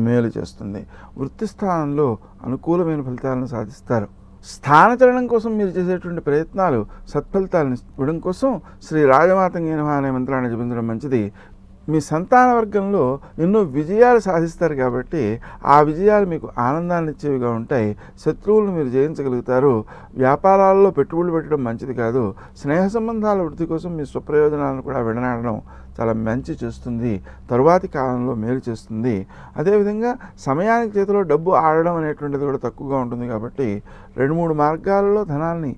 మేలు చేస్తుంది. వృత్తి స్థానంలో అనుకూలమైన ఫలితాలను సాధిస్తారు. స్థానచలనం కోసం మీరు చేసేటువంటి ప్రయత్నాలు సత్ఫలితాలను ఇవ్వడం కోసం శ్రీ రాజమాతంగే నమః అనే మంత్రాన్ని జపించడం మంచిది. మీ సంతాన వర్గంలో ఎన్నో విజయాలు సాధిస్తారు కాబట్టి ఆ విజయాలు మీకు ఆనందాన్ని ఇచ్చేవిగా ఉంటాయి. శత్రువులను మీరు జయించగలుగుతారు. వ్యాపారాల్లో పెట్టుబడులు పెట్టడం మంచిది కాదు. స్నేహ సంబంధాల వృద్ధి కోసం మీ స్వప్రయోజనాలను కూడా విడనాడడం చాలా మంచి చేస్తుంది, తరువాతి కాలంలో మేలు చేస్తుంది. అదేవిధంగా సమయానికి చేతిలో డబ్బు ఆడడం అనేటువంటిది కూడా తక్కువగా ఉంటుంది కాబట్టి 2-3 మార్గాలలో ధనాన్ని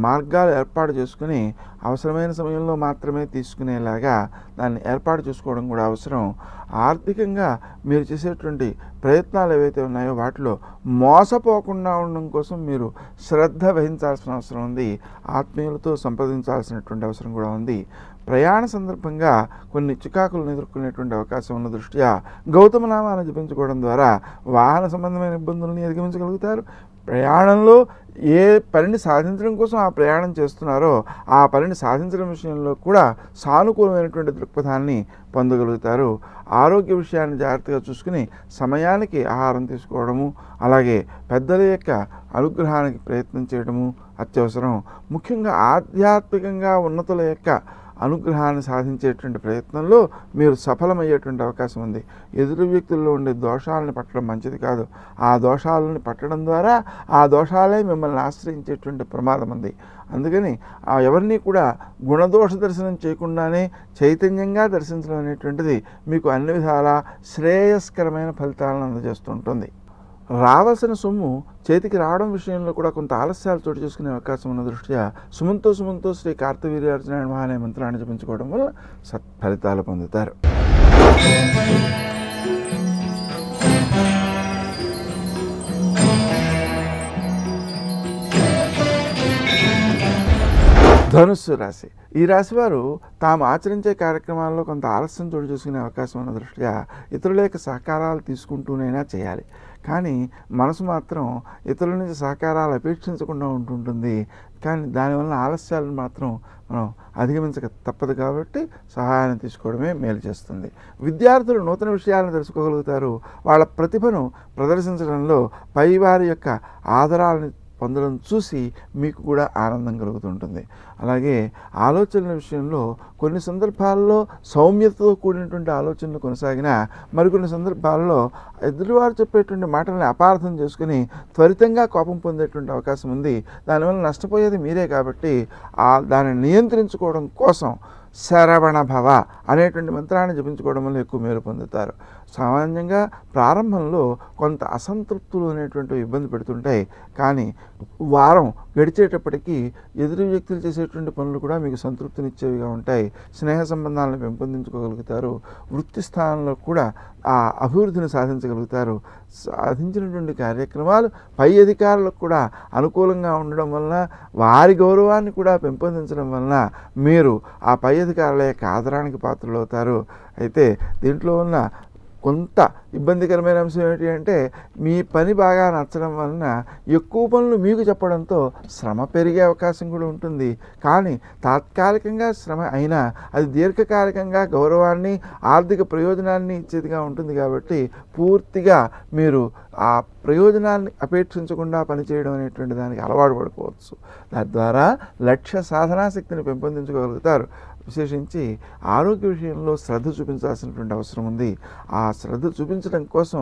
మార్గాలు ఏర్పాటు చేసుకుని అవసరమైన సమయంలో మాత్రమే తీసుకునేలాగా దాన్ని ఏర్పాటు చేసుకోవడం కూడా అవసరం. ఆర్థికంగా మీరు చేసేటువంటి ప్రయత్నాలు ఏవైతే ఉన్నాయో వాటిలో మోసపోకుండా ఉండడం కోసం మీరు శ్రద్ధ వహించాల్సిన అవసరం ఉంది. ఆత్మీయులతో సంప్రదించాల్సినటువంటి అవసరం కూడా ఉంది. ప్రయాణ సందర్భంగా కొన్ని చికాకులను ఎదుర్కొనేటువంటి అవకాశం ఉన్న దృష్ట్యా గౌతమ నామాన్ని జపించుకోవడం ద్వారా వాహన సంబంధమైన ఇబ్బందులను అధిగమించగలుగుతారు. ప్రయాణంలో ఏ పనిని సాధించడం కోసం ఆ ప్రయాణం చేస్తున్నారో ఆ పనిని సాధించడం విషయంలో కూడా సానుకూలమైనటువంటి దృక్పథాన్ని పొందగలుగుతారు. ఆరోగ్య విషయాన్ని జాగ్రత్తగా చూసుకుని సమయానికి ఆహారం తీసుకోవడము, అలాగే పెద్దల యొక్క అనుగ్రహానికి ప్రయత్నం చేయడము అత్యవసరం. ముఖ్యంగా ఆధ్యాత్మికంగా ఉన్నతుల యొక్క అనుగ్రహాన్ని సాధించేటువంటి ప్రయత్నంలో మీరు సఫలమయ్యేటువంటి అవకాశం ఉంది. ఎదురు వ్యక్తుల్లో ఉండే దోషాలను పట్టడం మంచిది కాదు. ఆ దోషాలను పట్టడం ద్వారా ఆ దోషాలే మిమ్మల్ని ఆశ్రయించేటువంటి ప్రమాదం ఉంది. అందుకని ఎవరిని కూడా గుణదోష దర్శనం చేయకుండానే చైతన్యంగా దర్శించడం అనేటువంటిది మీకు అన్ని విధాలా శ్రేయస్కరమైన ఫలితాలను అందజేస్తుంటుంది. రావాల్సిన సొమ్ము చేతికి రావడం విషయంలో కూడా కొంత ఆలస్యాలు చోటు చేసుకునే అవకాశం ఉన్న దృష్ట్యా సుమంతో శ్రీ కార్తవీర్యార్జునాయ నమః అనే మంత్రాన్ని జపించుకోవడం వల్ల సత్ఫలితాలు పొందుతారు. ధనుస్సు రాశి. ఈ రాశి వారు తాము ఆచరించే కార్యక్రమాల్లో కొంత ఆలస్యం చోటు చేసుకునే అవకాశం ఉన్న దృష్ట్యా ఇతరుల యొక్క సహకారాలు తీసుకుంటూనైనా చేయాలి. కానీ మనసు మాత్రం ఇతరుల నుంచి సహకారాలు అపేక్షించకుండా ఉంటుంటుంది. కానీ దానివల్ల ఆలస్యాలను మాత్రం మనం అధిగమించక తప్పదు కాబట్టి సహాయాన్ని తీసుకోవడమే మేలు చేస్తుంది. విద్యార్థులు నూతన విషయాలను తెలుసుకోగలుగుతారు. వాళ్ళ ప్రతిభను ప్రదర్శించడంలో పైవారి యొక్క ఆదరాలను పొందడం చూసి మీకు కూడా ఆనందం కలుగుతుంటుంది. అలాగే ఆలోచనల విషయంలో కొన్ని సందర్భాల్లో సౌమ్యతతో కూడినటువంటి ఆలోచనలు కొనసాగినా మరికొన్ని సందర్భాల్లో ఎదుటివారు చెప్పేటువంటి మాటలను అపార్థం చేసుకుని త్వరితంగా కోపం పొందేటువంటి అవకాశం ఉంది. దానివల్ల నష్టపోయేది మీరే కాబట్టి దాన్ని నియంత్రించుకోవడం కోసం శరవణ భవ అనేటువంటి మంత్రాన్ని జపించుకోవడం వల్ల ఎక్కువ మేలు పొందుతారు. సామాన్యంగా ప్రారంభంలో కొంత అసంతృప్తులు అనేటువంటివి ఇబ్బంది పెడుతుంటాయి. కానీ వారం గడిచేటప్పటికీ ఎదురు వ్యక్తులు చేసేటువంటి పనులు కూడా మీకు సంతృప్తినిచ్చేవిగా ఉంటాయి. స్నేహ సంబంధాలను పెంపొందించుకోగలుగుతారు. వృత్తి స్థానంలో కూడా ఆ అభివృద్ధిని సాధించగలుగుతారు. సాధించినటువంటి కార్యక్రమాలు పై అధికారులకు కూడా అనుకూలంగా ఉండడం వలన వారి గౌరవాన్ని కూడా పెంపొందించడం వలన మీరు ఆ పై అధికారుల యొక్క ఆదరానికి పాత్రలవుతారు. అయితే దీంట్లో ఉన్న కొంత ఇబ్బందికరమైన అంశం ఏమిటి అంటే మీ పని బాగా నచ్చడం వలన ఎక్కువ పనులు మీకు చెప్పడంతో శ్రమ పెరిగే అవకాశం కూడా ఉంటుంది. కానీ తాత్కాలికంగా శ్రమ అయినా అది దీర్ఘకాలికంగా గౌరవాన్ని ఆర్థిక ప్రయోజనాన్ని ఇచ్చేదిగా ఉంటుంది. కాబట్టి పూర్తిగా మీరు ఆ ప్రయోజనాన్ని అపేక్షించకుండా పనిచేయడం అనేటువంటి దానికి అలవాటు పడుకోవచ్చు. దాని ద్వారా లక్ష్య సాధనా శక్తిని పెంపొందించుకోగలుగుతారు. విశేషించి ఆరోగ్య విషయంలో శ్రద్ధ చూపించాల్సినటువంటి అవసరం ఉంది. ఆ శ్రద్ధ చూపించడం కోసం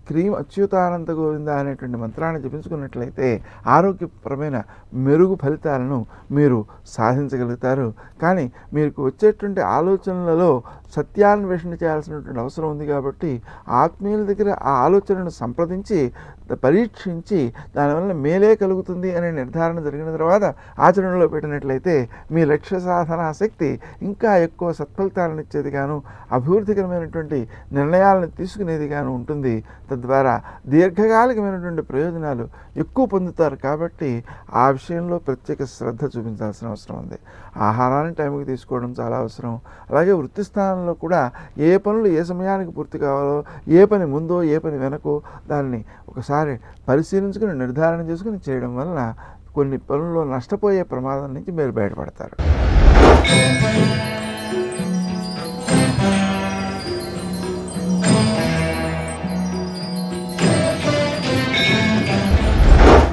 క్రీం అచ్యుతానంద గోవింద అనేటువంటి మంత్రాన్ని జపించుకున్నట్లయితే ఆరోగ్యపరమైన మెరుగు ఫలితాలను మీరు సాధించగలుగుతారు. కానీ మీకు వచ్చేటువంటి ఆలోచనలలో సత్యాన్వేషణ చేయాల్సినటువంటి అవసరం ఉంది. కాబట్టి ఆత్మీయుల దగ్గర ఆ ఆలోచనను సంప్రదించి పరీక్షించి దానివల్ల మేలే కలుగుతుంది అనే నిర్ధారణ జరిగిన తర్వాత ఆచరణలో పెట్టినట్లయితే మీ లక్ష్య సాధన శక్తి ఇంకా ఎక్కువ సత్ఫలితాలను ఇచ్చేది గాను అభివృద్ధికరమైనటువంటి నిర్ణయాలను తీసుకునేది గాను ఉంటుంది. తద్వారా దీర్ఘకాలికమైనటువంటి ప్రయోజనాలు ఎక్కువ పొందుతారు. కాబట్టి ఆ విషయంలో ప్రత్యేక శ్రద్ధ చూపించాల్సిన అవసరం ఉంది. ఆహారాన్ని టైంకి తీసుకోవడం చాలా అవసరం. అలాగే వృత్తి స్థానంలో కూడా ఏ పనులు ఏ సమయానికి పూర్తి కావాలో, ఏ పని ముందో ఏ పని వెనకో దాన్ని ఒకసారి పరిశీలించుకుని నిర్ధారణ చేసుకుని చేయడం వలన కొన్ని పనుల్లో నష్టపోయే ప్రమాదం నుంచి మీరు బయటపడతారు.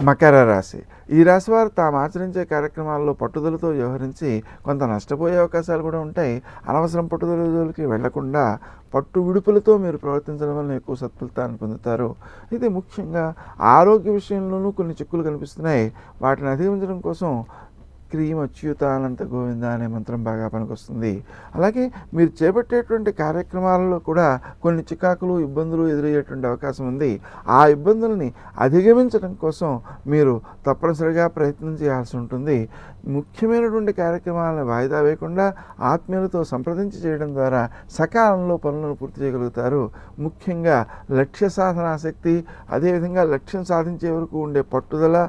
మకర రాశి. ఈ రాశి వారు తాము ఆచరించే కార్యక్రమాల్లో పట్టుదలతో వ్యవహరించి కొంత నష్టపోయే అవకాశాలు కూడా ఉంటాయి. అనవసరం పట్టుదల జోలికి వెళ్లకుండా పట్టు విడుపులతో మీరు ప్రవర్తించడం వల్ల ఎక్కువ సత్ఫలితాన్ని పొందుతారు. అయితే ముఖ్యంగా ఆరోగ్య విషయంలోనూ కొన్ని చిక్కులు కనిపిస్తున్నాయి. వాటిని అధిగమించడం కోసం క్రీం అచ్యుతానంద గోవింద అనే మంత్రం బాగా పనికొస్తుంది. అలాగే మీరు చేపట్టేటువంటి కార్యక్రమాలలో కూడా కొన్ని చికాకులు ఇబ్బందులు ఎదురయ్యేటువంటి అవకాశం ఉంది. ఆ ఇబ్బందుల్ని అధిగమించడం కోసం మీరు తప్పనిసరిగా ప్రయత్నం చేయాల్సి ఉంటుంది. ముఖ్యమైనటువంటి కార్యక్రమాలను వాయిదా వేయకుండా ఆత్మీయులతో సంప్రదించి చేయడం ద్వారా సకాలంలో పనులను పూర్తి చేయగలుగుతారు. ముఖ్యంగా లక్ష్య సాధన శక్తి, అదేవిధంగా లక్ష్యం సాధించే వరకు ఉండే పట్టుదల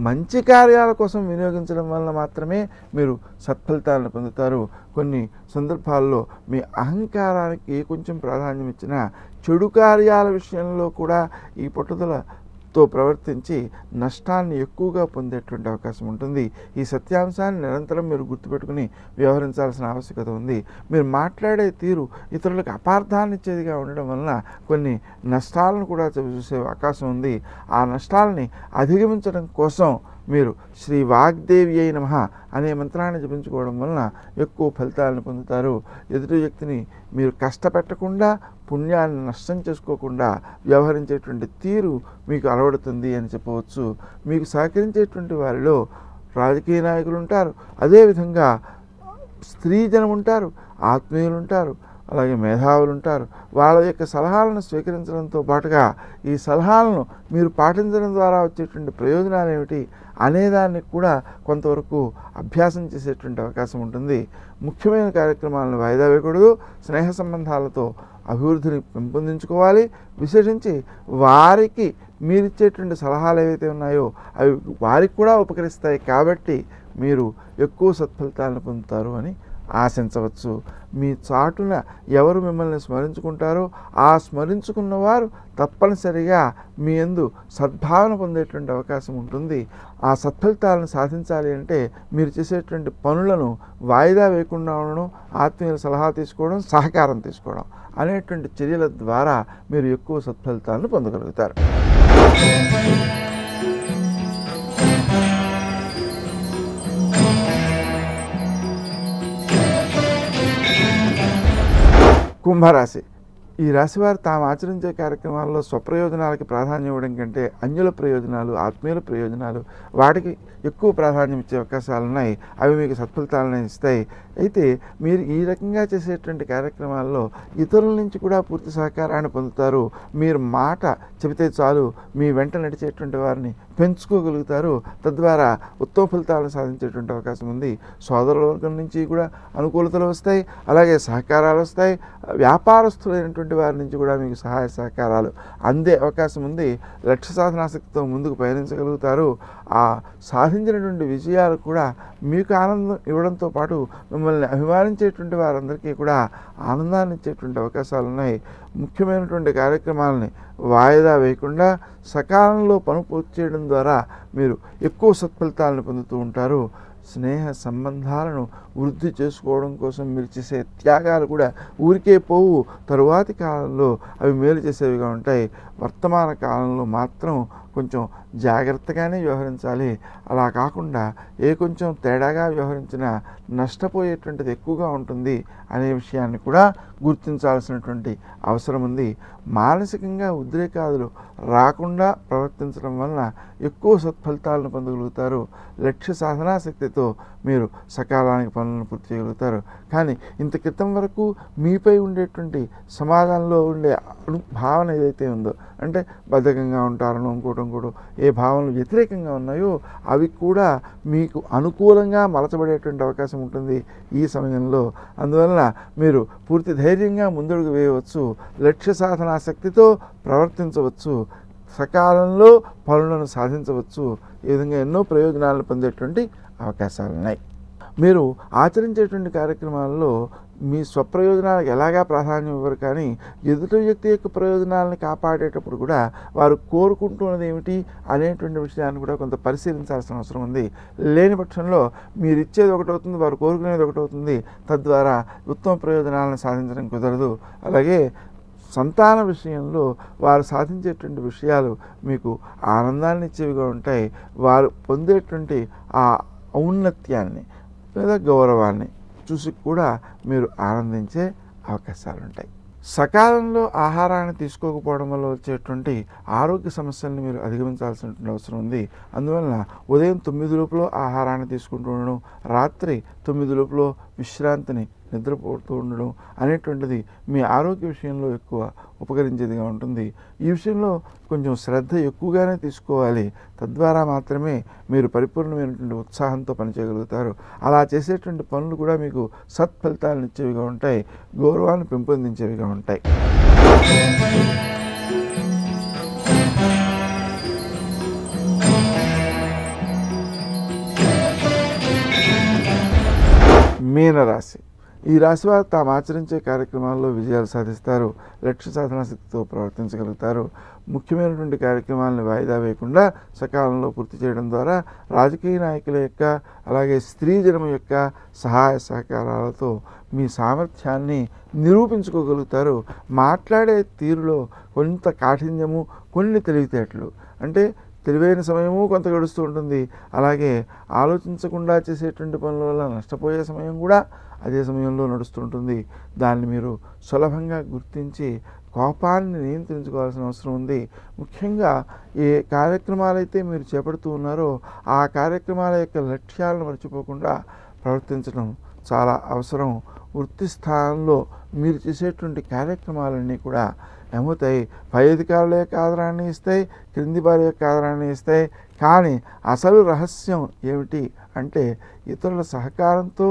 మంచి కార్యాల కోసం వినియోగించడం వలన మాత్రమే మీరు సత్ఫలితాలను పొందుతారు. కొన్ని సందర్భాల్లో మీ అహంకారానికి కొంచెం ప్రాధాన్యం ఇచ్చినా చెడు కార్యాల విషయంలో కూడా ఈ పట్టుదలతో ప్రవర్తించి నష్టాన్ని ఎక్కువగా పొందేటువంటి అవకాశం ఉంటుంది. ఈ సత్యాంశాన్ని నిరంతరం మీరు గుర్తుపెట్టుకుని వ్యవహరించాల్సిన ఆవశ్యకత ఉంది. మీరు మాట్లాడే తీరు ఇతరులకు అపార్థాన్ని ఇచ్చేదిగా ఉండడం వలన కొన్ని నష్టాలను కూడా చూసే అవకాశం ఉంది. ఆ నష్టాలని అధిగమించడం కోసం మీరు శ్రీ వాగ్దేవి అయి నమః అనే మంత్రాన్ని జపించుకోవడం వలన ఎక్కువ ఫలితాలను పొందుతారు. ఎదుటి వ్యక్తిని మీరు కష్టపెట్టకుండా పుణ్యాన్ని నష్టం చేసుకోకుండా వ్యవహరించేటువంటి తీరు మీకు అలవడుతుంది అని చెప్పవచ్చు. మీకు సహకరించేటువంటి వారిలో రాజకీయ నాయకులు ఉంటారు, అదేవిధంగా స్త్రీ జనం ఉంటారు, ఆత్మీయులు ఉంటారు, అలాగే మేధావులు ఉంటారు. వాళ్ళ యొక్క సలహాలను స్వీకరించడంతో పాటుగా ఈ సలహాలను మీరు పాటించడం ద్వారా వచ్చేటువంటి ప్రయోజనాలు ఏమిటి అనేదాన్ని కూడా కొంతవరకు అభ్యాసం చేసేటువంటి అవకాశం ఉంటుంది. ముఖ్యమైన కార్యక్రమాలను వాయిదా వేయకూడదు. స్నేహ సంబంధాలతో అభివృద్ధిని పెంపొందించుకోవాలి. విశేషించి వారికి మీరిచ్చేటువంటి సలహాలు ఏవైతే ఉన్నాయో అవి వారికి కూడా ఉపకరిస్తాయి. కాబట్టి మీరు ఎక్కువ సత్ఫలితాలను పొందుతారు అని ఆశించవచ్చు. మీ చాటున ఎవరు మిమ్మల్ని స్మరించుకుంటారో ఆ స్మరించుకున్న వారు తప్పనిసరిగా మీ యందు సద్భావన పొందేటువంటి అవకాశం ఉంటుంది. ఆ సత్ఫలితాలను సాధించాలి అంటే మీరు చేసేటువంటి పనులను వాయిదా వేయకుండా ఉండడం, ఆత్మీయుల సలహా తీసుకోవడం, సహకారం తీసుకోవడం అనేటువంటి చర్యల ద్వారా మీరు ఎక్కువ సత్ఫలితాలను పొందగలుగుతారు. కుంభరాశి. ఈ రాశివారు తాము ఆచరించే కార్యక్రమాల్లో స్వప్రయోజనాలకి ప్రాధాన్యం ఇవ్వడం కంటే అన్యుల ప్రయోజనాలు, ఆత్మీయుల ప్రయోజనాలు వాటికి ఎక్కువ ప్రాధాన్యం ఇచ్చే అవకాశాలు ఉన్నాయి. అవి మీకు సత్ఫలితాలను ఇస్తాయి. అయితే మీరు ఈ రకంగా చేసేటువంటి కార్యక్రమాల్లో ఇతరుల నుంచి కూడా పూర్తి సహకారాన్ని పొందుతారు. మీరు మాట చెబితే చాలు మీ వెంట నడిచేటువంటి వారిని పెంచుకోగలుగుతారు. తద్వారా ఉత్తమ ఫలితాలను సాధించేటువంటి అవకాశం ఉంది. సోదరుల వర్గం నుంచి కూడా అనుకూలతలు వస్తాయి, అలాగే సహకారాలు వస్తాయి. వ్యాపారస్తులైనటువంటి వారి నుంచి కూడా మీకు సహాయ సహకారాలు అందే అవకాశం ఉంది. లక్ష్య సాధనాశక్తితో ముందుకు పయనించగలుగుతారు. ఆ సాధించినటువంటి విజయాలు కూడా మీకు ఆనందం ఇవ్వడంతో పాటు మిమ్మల్ని అభిమానించేటువంటి వారందరికీ కూడా ఆనందాన్ని ఇచ్చేటువంటి అవకాశాలు ఉన్నాయి. ముఖ్యమైనటువంటి కార్యక్రమాలని వాయిదా వేయకుండా సకాలంలో పని పూర్తి చేయడం ద్వారా మీరు ఎక్కువ సత్ఫలితాలను పొందుతూ ఉంటారు. స్నేహ సంబంధాలను వృద్ధి చేసుకోవడం కోసం మీరు చేసే త్యాగాలు కూడా ఊరికే పోవు. తరువాతి కాలంలో అవి మేలు చేసేవిగా ఉంటాయి. వర్తమాన కాలంలో మాత్రం కొంచెం జాగ్రత్తగానే వ్యవహరించాలి. అలా కాకుండా కొంచెం తేడాగా వ్యవహరించినా నష్టపోయేటువంటిది ఎక్కువగా ఉంటుంది అనే విషయాన్ని కూడా గుర్తించాల్సినటువంటి అవసరం ఉంది. మానసికంగా ఉద్రేకాలు రాకుండా ప్రవర్తించడం వలన ఎక్కువ సత్ఫలితాలను పొందగలుగుతారు. లక్ష్య సాధనాశక్తితో మీరు సకాలానికి పనులను పూర్తి చేయగలుగుతారు. కానీ ఇంత క్రితం వరకు మీపై ఉండేటువంటి సమాజంలో ఉండే భావన ఏదైతే ఉందో, అంటే బద్ధకంగా ఉంటారనో ఇంకోటి కూడా ఏ భావనలు వ్యతిరేకంగా ఉన్నాయో అవి కూడా మీకు అనుకూలంగా మలచబడేటువంటి అవకాశం ఉంటుంది ఈ సమయంలో. అందువలన మీరు పూర్తి ధైర్యంగా ముందడుగు వేయవచ్చు. లక్ష్య సాధనాశక్తితో ప్రవర్తించవచ్చు. సకాలంలో పనులను సాధించవచ్చు. ఈ విధంగా ఎన్నో ప్రయోజనాలను పొందేటువంటి అవకాశాలు ఉన్నాయి. మీరు ఆచరించేటువంటి కార్యక్రమాల్లో మీ స్వప్రయోజనాలకు ఎలాగా ప్రాధాన్యం ఇవ్వరు, కానీ ఎదుటి వ్యక్తి యొక్క ప్రయోజనాలను కాపాడేటప్పుడు కూడా వారు కోరుకుంటున్నది ఏమిటి అనేటువంటి విషయాన్ని కూడా కొంత పరిశీలించాల్సిన అవసరం ఉంది. లేని పక్షంలో మీరు ఇచ్చేది ఒకటవుతుంది, వారు కోరుకునేది ఒకటవుతుంది. తద్వారా ఉత్తమ ప్రయోజనాలను సాధించడం కుదరదు. అలాగే సంతాన విషయంలో వారు సాధించేటువంటి విషయాలు మీకు ఆనందాన్ని ఇచ్చేవిగా ఉంటాయి. వారు పొందేటువంటి ఆ ఔన్నత్యాన్ని లేదా గౌరవాన్ని చూసి కూడా మీరు ఆనందించే అవకాశాలు ఉంటాయి. సకాలంలో ఆహారాన్ని తీసుకోకపోవడం వల్ల వచ్చేటువంటి ఆరోగ్య సమస్యల్ని మీరు అధిగమించాల్సినటువంటి అవసరం ఉంది. అందువలన ఉదయం 9 లోపల ఆహారాన్ని తీసుకుంటూ ఉండడం, రాత్రి 9 లోపల విశ్రాంతిని నిద్రపోతూ ఉండడం అనేటువంటిది మీ ఆరోగ్య విషయంలో ఎక్కువ ఉపకరించేదిగా ఉంటుంది. ఈ విషయంలో కొంచెం శ్రద్ధ ఎక్కువగానే తీసుకోవాలి. తద్వారా మాత్రమే మీరు పరిపూర్ణమైనటువంటి ఉత్సాహంతో పనిచేయగలుగుతారు. అలా చేసేటువంటి పనులు కూడా మీకు సత్ఫలితాలను ఇచ్చేవిగా ఉంటాయి, గౌరవాన్ని పెంపొందించేవిగా ఉంటాయి. మీనరాశి. ఈ రాశి వారు తాము ఆచరించే కార్యక్రమాల్లో విజయాలు సాధిస్తారు. లక్ష్య సాధనాశక్తితో ప్రవర్తించగలుగుతారు. ముఖ్యమైనటువంటి కార్యక్రమాలను వాయిదా వేయకుండా సకాలంలో పూర్తి చేయడం ద్వారా రాజకీయ నాయకుల యొక్క అలాగే స్త్రీ జనం యొక్క సహాయ సహకారాలతో మీ సామర్థ్యాన్ని నిరూపించుకోగలుగుతారు. మాట్లాడే తీరులో కొంత కాఠిన్యము, కొన్ని తెలివితేటలు, అంటే తెలివైన సమయము కొంత గడుస్తూ ఉంటుంది. అలాగే ఆలోచించకుండా చేసేటువంటి పనుల వల్ల నష్టపోయే సమయం కూడా అదే సమయంలో నడుస్తుంటుంది. దాన్ని మీరు సులభంగా గుర్తించి కోపాన్ని నియంత్రించుకోవాల్సిన అవసరం ఉంది. ముఖ్యంగా ఏ కార్యక్రమాలైతే మీరు చేపడుతూ ఉన్నారో ఆ కార్యక్రమాల యొక్క లక్ష్యాలను మర్చిపోకుండా ప్రవర్తించడం చాలా అవసరం. వృత్తి స్థానంలో మీరు చేసేటువంటి కార్యక్రమాలన్నీ కూడా ఏమవుతాయి, పై అధికారుల యొక్క ఆదరాన్ని ఇస్తాయి, క్రింది వారి యొక్క ఆదరాన్ని ఇస్తాయి. కానీ అసలు రహస్యం ఏమిటి అంటే ఇతరుల సహకారంతో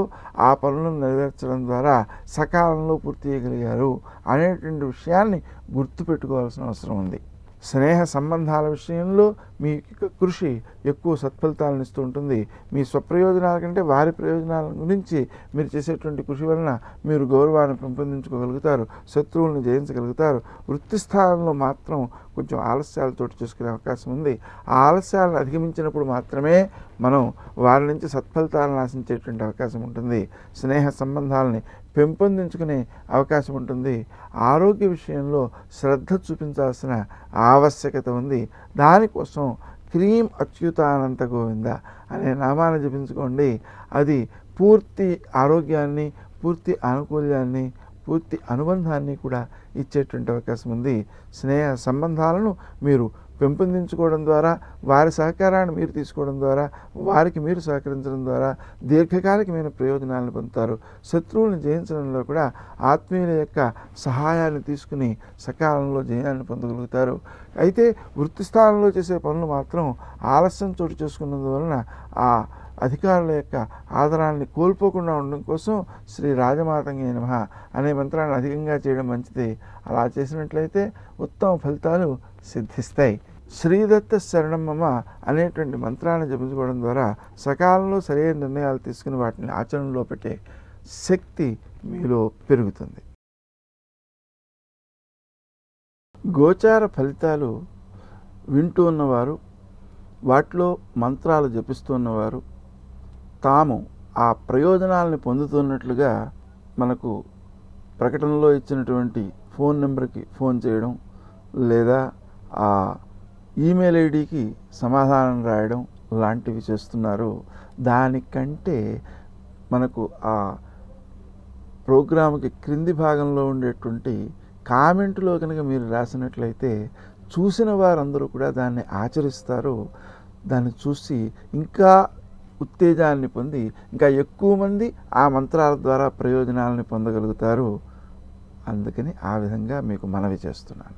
ఆ పనులను నెరవేర్చడం ద్వారా సకాలంలో పూర్తి చేయగలిగారు అనేటువంటి విషయాన్ని గుర్తుపెట్టుకోవాల్సిన అవసరం ఉంది. స్నేహ సంబంధాల విషయంలో మీ కృషి ఎక్కువ సత్ఫలితాలను ఇస్తూ ఉంటుంది. మీ స్వప్రయోజనాల కంటే వారి ప్రయోజనాల గురించి మీరు చేసేటువంటి కృషి వలన మీరు గౌరవాన్ని పెంపొందించుకోగలుగుతారు, శత్రువులను జయించగలుగుతారు. వృత్తి స్థానంలో మాత్రం కొంచెం ఆలస్యాలు చోటు చేసుకునే అవకాశం ఉంది. ఆ ఆలస్యాలను అధిగమించినప్పుడు మాత్రమే మనం వారి నుంచి సత్ఫలితాలను ఆశించేటువంటి అవకాశం ఉంటుంది. స్నేహ సంబంధాలని పెంపొందించుకునే అవకాశం ఉంటుంది. ఆరోగ్య విషయంలో శ్రద్ధ చూపించాల్సిన ఆవశ్యకత ఉంది. దానికోసం క్రీం అచ్యుతానంత గోవింద అనే నామాన్ని జపించుకోండి. అది పూర్తి ఆరోగ్యాన్ని, పూర్తి ఆనుకూల్యాన్ని, పూర్తి అనుబంధాన్ని కూడా ఇచ్చేటువంటి అవకాశం ఉంది. స్నేహ సంబంధాలను మీరు పెంపొందించుకోవడం ద్వారా, వారి సహకారాన్ని మీరు తీసుకోవడం ద్వారా, వారికి మీరు సహకరించడం ద్వారా దీర్ఘకాలికమైన ప్రయోజనాలను పొందుతారు. శత్రువులను జయించడంలో కూడా ఆత్మీయుల యొక్క సహాయాన్ని తీసుకుని సకాలంలో జయాన్ని పొందగలుగుతారు. అయితే వృత్తి స్థానంలో చేసే పనులు మాత్రం ఆలస్యం చోటు చేసుకున్నందువలన ఆ అధికారుల యొక్క ఆదరాన్ని కోల్పోకుండా ఉండడం కోసం శ్రీ రాజమాతంగే నమః అనే మంత్రాన్ని అధికంగా చేయడం మంచిది. అలా చేసినట్లయితే ఉత్తమ ఫలితాలు సిద్ధిస్తాయి. శ్రీదత్త శరణం మమ అనేటువంటి మంత్రాన్ని జపించుకోవడం ద్వారా సకాలంలో సరైన నిర్ణయాలు తీసుకుని వాటిని ఆచరణలో పెట్టే శక్తి మీలో పెరుగుతుంది. గోచార ఫలితాలు వింటూ ఉన్నవారు, వాటిలో మంత్రాలు జపిస్తూ ఉన్నవారు తాము ఆ ప్రయోజనాలను పొందుతున్నట్లుగా మనకు ప్రకటనలో ఇచ్చినటువంటి ఫోన్ నెంబర్కి ఫోన్ చేయడం, లేదా ఆ ఈమెయిల్ ఐడికి సమాధానం రాయడం లాంటివి చేస్తున్నారు. దానికంటే మనకు ఆ ప్రోగ్రామ్కి క్రింది భాగంలో ఉండేటువంటి కామెంట్లో కనుక మీరు రాసినట్లయితే చూసిన వారందరూ కూడా దాన్ని ఆచరిస్తారు. దాన్ని చూసి ఇంకా ఉత్తేజాన్ని పొంది ఇంకా ఎక్కువ మంది ఆ మంత్రాల ద్వారా ప్రయోజనాలను పొందగలుగుతారు. అందుకని ఆ విధంగా మీకు మనవి చేస్తున్నాను.